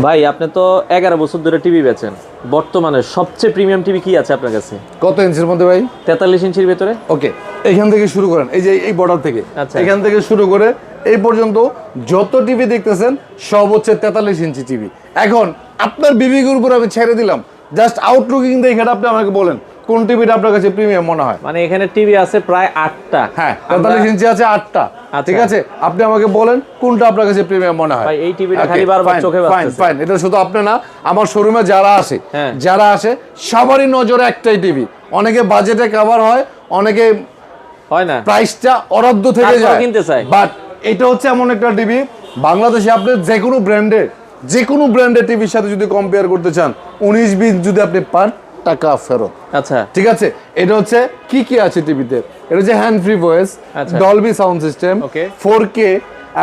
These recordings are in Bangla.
ভাই আপনি তো 11 বছর ধরে টিভি বেচেন, বর্তমানে সবচেয়ে প্রিমিয়াম টিভি কি আছে আপনার কাছে? কত ইঞ্চির মধ্যে ভাই? 43 ইঞ্চির ভিতরে। ওকে, এখান থেকে শুরু করেন, এই যে এই বর্ডার থেকে, আচ্ছা। এখান থেকে শুরু করে এই পর্যন্ত যত টিভি দেখতেছেন সব হচ্ছে 43 ইঞ্চি টিভি। এখন আপনার বিবেকের উপর আমি ছেড়ে দিলাম, জাস্ট আউটলুকিং দেখে আপনি আমাকে বলেন কোন টিভিটা আপনার কাছে প্রিমিয়াম মনে হয়। মানে এখানে টিভি আছে প্রায় 8টা। হ্যাঁ, 43 ইঞ্চি আছে 8টা। আচ্ছা। ঠিক আছে, আপনি আমাকে বলেন কোনটা আপনার কাছে প্রিমিয়াম মনে হয়। ভাই এই টিভিটা খালি বারবার চোখে বাজতেছে। ফাইন, এটা শুধু আপনি না, আমার শোরুমে হ্যাঁ। যারা আসে সবারই নজরে একটাই টিভি। অনেকে বাজেটে কভার হয়, অনেকে হয় না, প্রাইসটা অরাদ্য থেকে তারপরেও যায় কিনতে চায়। বাট এটা হচ্ছে এমন একটা টিভি, বাংলাদেশে আপনি যে কোনো ব্র্যান্ডের টিভির সাথে যদি কম্পেয়ার করতে চান 19-20 যদি আপনি পান, টাকা ফেরত। আচ্ছা। ঠিক আছে, এটা হচ্ছে কি কি আছে টিভিতে? এটা হচ্ছে হ্যান্ড ফ্রি ভয়েস, আচ্ছা। Dolby sound system, Okay. 4K,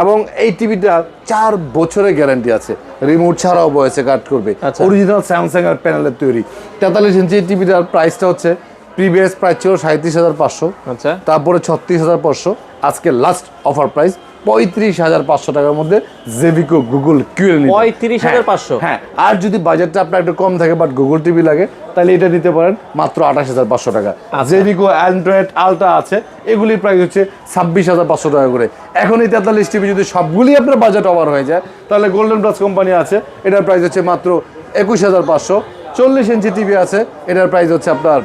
এবং এই টিভিটা 4 বছরের গ্যারান্টি আছে, রিমোট ছাড়াও ভয়েসে কাট করবে, আচ্ছা। অরিজিনাল স্যামসাং এর প্যানেলের তৈরি। 43 ইঞ্চি টিভিটার প্রাইসটা হচ্ছে, প্রিভিয়াস প্রাইস ছিল 37,500, আচ্ছা। তারপরে 36,500, আজকে লাস্ট অফার প্রাইস 35,500 টাকার মধ্যে জেভিকো গুগল কিউএল। 35,500? হ্যাঁ, আর যদি বাজেটটা আপনার একটু কম থাকে বাট গুগল টিভি লাগে, তাহলে এটা নিতে পারেন মাত্র 28,500 টাকা। জেভিকো অ্যান্ড্রয়েড আলট্রা আছে, এগুলির প্রাইস হচ্ছে 26,500 টাকা করে। এখন এই 43 টিভি যদি সবগুলি আপনার বাজেট ওভার হয়ে যায়, তাহলে গোল্ডেন প্লাস কোম্পানি আছে, এটার প্রাইস হচ্ছে মাত্র 21,500। 40 ইঞ্চি টিভি আছে, এটার প্রাইস হচ্ছে আপনার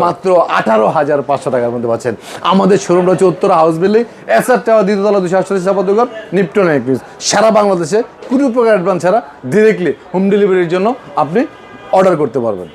মাত্র 18,500 টাকার মধ্যে পাচ্ছেন। আমাদের শোরুমটা হচ্ছে Uttara house building, SR tower, দ্বিতীয়তলা, 248 দোকান, নিপটন একুইজ। সারা বাংলাদেশে কোনো প্রকার অ্যাডভান্স ছাড়া ডিরেক্টলি হোম ডেলিভারির জন্য আপনি অর্ডার করতে পারবেন।